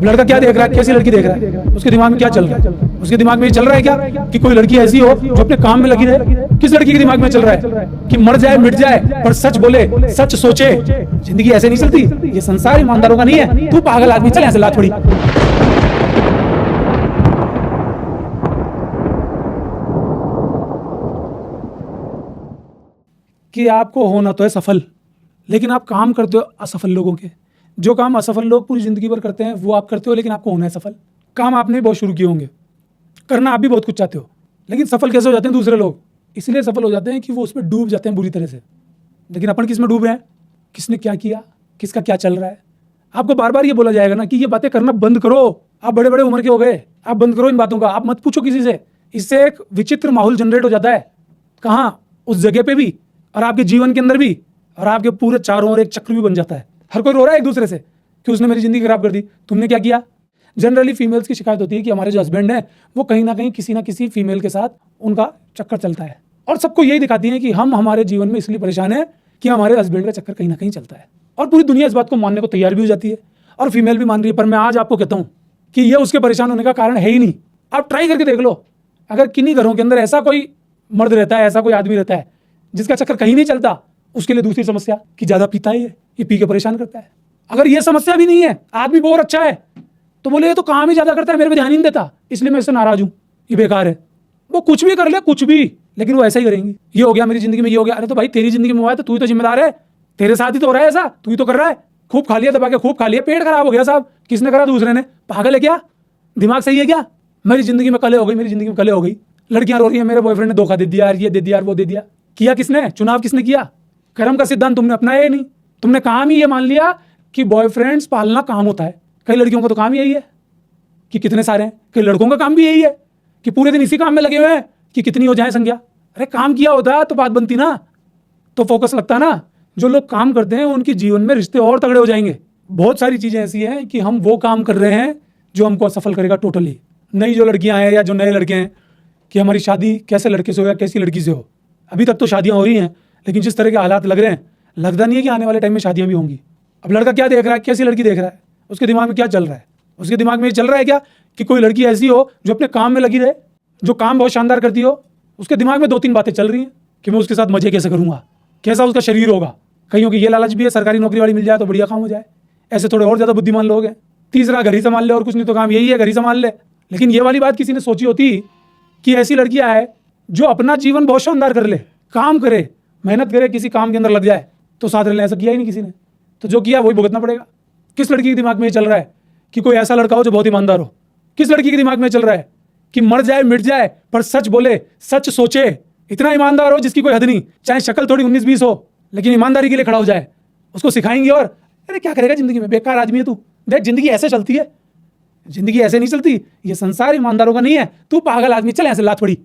अब लड़का क्या देख रहा है, कैसी लड़की देख रहा है, उसके दिमाग में क्या चल रहा है? उसके दिमाग में ये चल रहा है क्या कि कोई लड़की ऐसी हो जो अपने काम में लगी रहे? किस लड़की के दिमाग में चल रहा है कि मर जाए मिट जाए पर सच बोले, सच सोचे? जिंदगी ऐसे नहीं चलती, ये संसार ईमानदारों का नहीं है। तू पागल आदमी, चल ऐसे लात थोड़ी। कि आपको होना तो है सफल, लेकिन आप काम करते हो असफल लोगों के। जो काम असफल लोग पूरी जिंदगी भर करते हैं वो आप करते हो, लेकिन आपको होना है सफल। काम आपने बहुत शुरू किए होंगे, करना आप भी बहुत कुछ चाहते हो, लेकिन सफल कैसे हो जाते हैं दूसरे लोग? इसलिए सफल हो जाते हैं कि वो उसमें डूब जाते हैं बुरी तरह से। लेकिन अपन किस में डूब रहे हैं? किसने क्या किया, किसका क्या चल रहा है? आपको बार बार ये बोला जाएगा ना कि ये बातें करना बंद करो, आप बड़े बड़े उम्र के हो गए, आप बंद करो इन बातों का, आप मत पूछो किसी से। इससे एक विचित्र माहौल जनरेट हो जाता है, कहाँ? उस जगह पे भी, और आपके जीवन के अंदर भी, और आपके पूरे चारों ओर एक चक्र भी बन जाता है। हर कोई रो रहा है एक दूसरे से कि उसने मेरी जिंदगी खराब कर दी, तुमने क्या किया? जनरली फीमेल्स की शिकायत होती है कि हमारे जो हस्बैंड हैं वो कहीं ना कहीं किसी ना किसी फीमेल के साथ उनका चक्कर चलता है, और सबको यही दिखाती है कि हम हमारे जीवन में इसलिए परेशान हैं कि हमारे हस्बैंड का चक्कर कहीं ना कहीं चलता है। और पूरी दुनिया इस बात को मानने को तैयार भी हो जाती है, और फीमेल भी मान रही है। पर मैं आज आपको कहता हूँ कि ये उसके परेशान होने का कारण है ही नहीं। आप ट्राई करके देख लो, अगर किन्हीं घरों के अंदर ऐसा कोई मर्द रहता है, ऐसा कोई आदमी रहता है जिसका चक्कर कहीं नहीं चलता, उसके लिए दूसरी समस्या कि ज्यादा पीता है, ये पी के परेशान करता है। अगर ये समस्या भी नहीं है, आदमी बहुत अच्छा है, तो बोले ये तो काम ही ज्यादा करता है, मेरे पे ध्यान ही नहीं देता, इसलिए मैं इससे नाराज हूं, ये बेकार है। वो कुछ भी कर ले, कुछ भी, लेकिन वो ऐसा ही करेंगी। ये हो गया मेरी जिंदगी में, ये हो गया। अरे तो भाई तेरी जिंदगी में हुआ है तो तू ही तो जिम्मेदार है, तेरे साथ ही तो हो रहा है ऐसा, तू ही तो कर रहा है। खूब खा लिया दबा के, खूब खा लिया, पेट खराब हो गया साहब। किसने करा? दूसरे ने। पागल है क्या? दिमाग सही है क्या? मेरी जिंदगी में कले हो गई, मेरी जिंदगी में कले हो गई। लड़कियां रो रही है, मेरे बॉयफ्रेंड ने धोखा दे दिया यार, ये दे दिया यार, वो दे दिया। किया किसने? चुनाव किसने किया? कर्म का सिद्धांत तुमने अपनाया ही नहीं। तुमने काम ही ये मान लिया कि बॉयफ्रेंड्स पालना काम होता है। कई लड़कियों का तो काम यही है कि कितने सारे हैं, कई लड़कों का काम भी यही है कि पूरे दिन इसी काम में लगे हुए हैं कि कितनी हो जाए संख्या। अरे काम किया होता तो बात बनती ना, तो फोकस लगता ना। जो लोग काम करते हैं उनके जीवन में रिश्ते और तगड़े हो जाएंगे। बहुत सारी चीजें ऐसी हैं कि हम वो काम कर रहे हैं जो हमको असफल करेगा टोटली। नई जो लड़कियां हैं या जो नए लड़के हैं कि हमारी शादी कैसे लड़के से हो या कैसी लड़की से हो। अभी तक तो शादियां हो रही हैं, लेकिन जिस तरह के हालात लग रहे हैं, लगता नहीं है कि आने वाले टाइम में शादियां भी होंगी। अब लड़का क्या देख रहा है, कैसी लड़की देख रहा है, उसके दिमाग में क्या चल रहा है? उसके दिमाग में ये चल रहा है क्या कि कोई लड़की ऐसी हो जो अपने काम में लगी रहे, जो काम बहुत शानदार करती हो। उसके दिमाग में 2-3 बातें चल रही हैं कि मैं उसके साथ मजे कैसे करूंगा, कैसा उसका शरीर होगा। कईयों की ये लालच भी है सरकारी नौकरी वाली मिल जाए तो बढ़िया काम हो जाए। ऐसे थोड़े और ज्यादा बुद्धिमान लोग हैं। तीसरा, घर ही संभाल ले, और कुछ नहीं तो काम यही है, घर ही संभाल ले। लेकिन ये वाली बात किसी ने सोची होती कि ऐसी लड़कियां है जो अपना जीवन बहुत शानदार कर ले, काम करे, मेहनत करे, किसी काम के अंदर लग जाए तो साथ रहने। ऐसा किया ही नहीं किसी ने, तो जो किया वही भुगतना पड़ेगा। किस लड़की के दिमाग में चल रहा है कि कोई ऐसा लड़का हो जो बहुत ईमानदार हो? किस लड़की के दिमाग में चल रहा है कि मर जाए मिट जाए पर सच बोले, सच सोचे? इतना ईमानदार हो जिसकी कोई हद नहीं, चाहे शक्ल थोड़ी 19-20 हो, लेकिन ईमानदारी के लिए खड़ा हो जाए। उसको सिखाएंगे और अरे क्या करेगा जिंदगी में, बेकार आदमी है तू। देख जिंदगी ऐसे चलती है, जिंदगी ऐसे नहीं चलती, ये संसार ईमानदारों का नहीं है। तू पागल आदमी, चल ऐसे लात थोड़ी।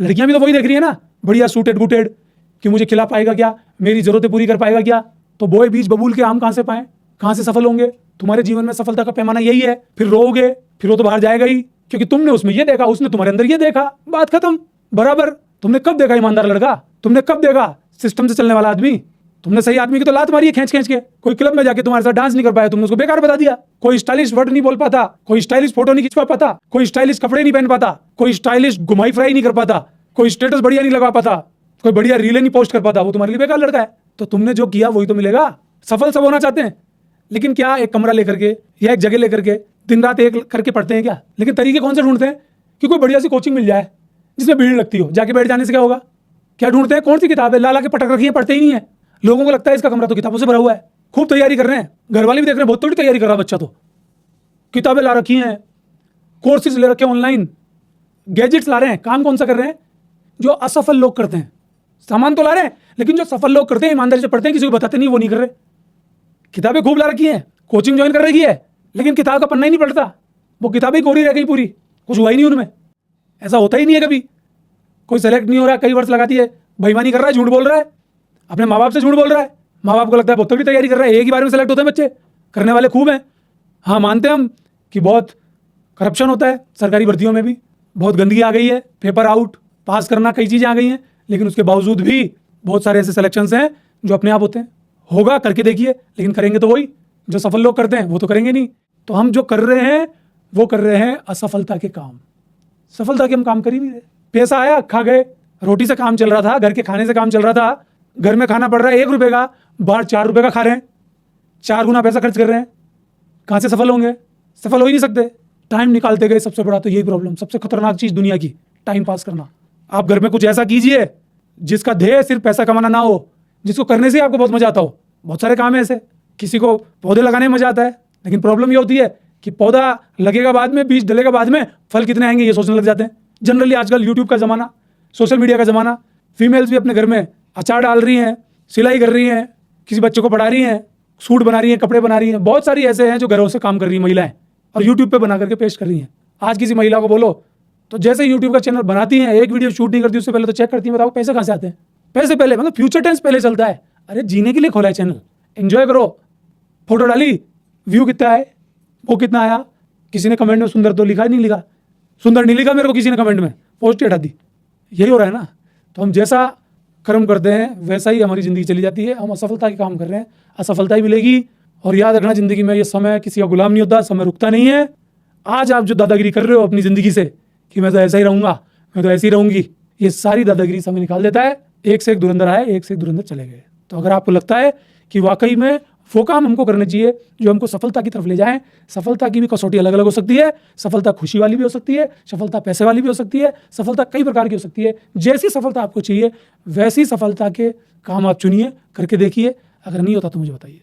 लड़कियां भी तो वही देख रही है ना, बढ़िया सूटेड बूटेड, कि मुझे खिला पाएगा क्या, मेरी जरूरतें पूरी कर पाएगा क्या। तो बोए बीज बबूल के आम कहाँ से पाएं, कहाँ से सफल होंगे? तुम्हारे जीवन में सफलता का पैमाना यही है। फिर रोओगे, फिर वो तो बाहर जाएगा ही, क्योंकि तुमने उसमें ये देखा, उसने तुम्हारे अंदर ये देखा, बात खत्म। बराबर। तुमने कब देखा ईमानदार लड़का? तुमने कब देखा सिस्टम से चलने वाला आदमी? तुमने सही आदमी की तो लात मारी है खींच खींच के। कोई क्लब में जाके तुम्हारे साथ डांस नहीं कर पाया, तुमने उसको बेकार बता दिया। कोई स्टाइलिश वर्ड नहीं बोल पाता, कोई स्टाइलिश फोटो नहीं खिंचवा पाता, कोई स्टाइलिश कपड़े नहीं पहन पाता, कोई स्टाइलिश घुमाई फ्राई नहीं कर पाता, कोई स्टेटस बढ़िया नहीं लगा पाता, कोई बढ़िया रीलें नहीं पोस्ट कर पाता, वो तुम्हारे लिए बेकार लड़का है। तो तुमने जो किया वही तो मिलेगा। सफल सब होना चाहते हैं, लेकिन क्या एक कमरा लेकर के या एक जगह लेकर के दिन रात एक करके पढ़ते हैं क्या? लेकिन तरीके कौन से ढूंढते हैं कि कोई बढ़िया सी कोचिंग मिल जाए जिसमें भीड़ लगती हो, जाके बैठ जाने से क्या होगा? क्या ढूंढते हैं? कौन सी किताब है ला के पटक रखी है, पढ़ते ही नहीं है। लोगों को लगता है इसका कमरा तो किताबों से भरा हुआ है, खूब तैयारी कर रहे हैं, घर वाले भी देख रहे हैं बहुत थोड़ी तैयारी कर रहा बच्चा, तो किताबें ला रखी हैं, कोर्सेज ले रखे हैं ऑनलाइन, गैजेट्स ला रहे हैं। काम कौन सा कर रहे हैं? जो असफल लोग करते हैं। सामान तो ला रहे हैं, लेकिन जो सफल लोग करते हैं, ईमानदारी से पढ़ते हैं, किसी को बताते नहीं, वो नहीं कर रहे। किताबें खूब ला रखी हैं, कोचिंग ज्वाइन कर रखी है, लेकिन किताब का पन्ना ही नहीं पढ़ता। वो किताबें कोरी रह गई पूरी, कुछ हुआ ही नहीं उनमें। ऐसा होता ही नहीं है कभी। कोई सेलेक्ट नहीं हो रहा, कई वर्ष लगाती है, बेईमानी कर रहा है, झूठ बोल रहा है, अपने माँ बाप से झूठ बोल रहा है। माँ बाप को लगता है बहुत तगड़ी तैयारी कर रहा है, एक ही बार में सेलेक्ट होते हैं बच्चे। करने वाले खूब हैं। हाँ, मानते हैं हम कि बहुत करप्शन होता है सरकारी भर्तियों में भी, बहुत गंदगी आ गई है, पेपर आउट, पास करना, कई चीज़ें आ गई हैं, लेकिन उसके बावजूद भी बहुत सारे ऐसे सिलेक्शंस हैं जो अपने आप होते हैं। होगा, करके देखिए, लेकिन करेंगे तो वही जो सफल लोग करते हैं, वो तो करेंगे नहीं। तो हम जो कर रहे हैं वो कर रहे हैं असफलता के काम। सफलता के हम काम कर ही नहीं रहे। पैसा आया, खा गए, रोटी से काम चल रहा था, घर के खाने से काम चल रहा था, घर में खाना पड़ रहा है 1 रुपए का, बाहर 4 रुपए का खा रहे हैं, 4 गुना पैसा खर्च कर रहे हैं। कहाँ से सफल होंगे? सफल हो ही नहीं सकते। टाइम निकालते गए, सबसे बड़ा तो यही प्रॉब्लम, सबसे खतरनाक चीज़ दुनिया की, टाइम पास करना। आप घर में कुछ ऐसा कीजिए जिसका ध्येय सिर्फ पैसा कमाना ना हो, जिसको करने से आपको बहुत मजा आता हो। बहुत सारे काम है ऐसे। किसी को पौधे लगाने में मजा आता है, लेकिन प्रॉब्लम ये होती है कि पौधा लगेगा बाद में, बीज डलेगा बाद में, फल कितने आएंगे ये सोचने लग जाते हैं। जनरली आजकल यूट्यूब का ज़माना, सोशल मीडिया का ज़माना, फीमेल्स भी अपने घर में अचार डाल रही हैं, सिलाई कर रही हैं, किसी बच्चे को पढ़ा रही हैं, सूट बना रही हैं, कपड़े बना रही हैं। बहुत सारी ऐसे हैं जो घरों से काम कर रही हैं महिलाएं, और यूट्यूब पे बना करके पेश कर रही हैं। आज किसी महिला को बोलो तो जैसे यूट्यूब का चैनल बनाती हैं, एक वीडियो शूट नहीं करती उससे पहले तो चेक करती है, बताओ पैसे कहाँ से आते हैं। पैसे पहले, मतलब फ्यूचर टेंस पहले चलता है। अरे जीने के लिए खोला है चैनल, एंजॉय करो। फोटो डाली, व्यू कितना है, वो कितना आया, किसी ने कमेंट में सुंदर तो लिखा, नहीं लिखा, सुंदर नहीं लिखा मेरे को किसी ने कमेंट में, पोस्ट हटा दी। यही हो रहा है ना। तो हम जैसा कर्म करते हैं वैसा ही हमारी ज़िंदगी चली जाती है। हम असफलता के काम कर रहे हैं, असफलता ही मिलेगी। और याद रखना, ज़िंदगी में ये समय किसी का गुलाम नहीं होता, समय रुकता नहीं है। आज आप जो दादागिरी कर रहे हो अपनी ज़िंदगी से कि मैं तो ऐसा ही रहूँगा, मैं तो ऐसी ही रहूँगी, ये सारी दादागिरी समय निकाल देता है। एक से एक धुरंधर आए, एक से एक धुरंधर चले गए। तो अगर आपको लगता है कि वाकई में वो काम हमको करने चाहिए जो हमको सफलता की तरफ ले जाएं, सफलता की भी कसौटी अलग अलग हो सकती है। सफलता खुशी वाली भी हो सकती है, सफलता पैसे वाली भी हो सकती है, सफलता कई प्रकार की हो सकती है। जैसी सफलता आपको चाहिए वैसी सफलता के काम आप चुनिए, करके देखिए। अगर नहीं होता तो मुझे बताइए।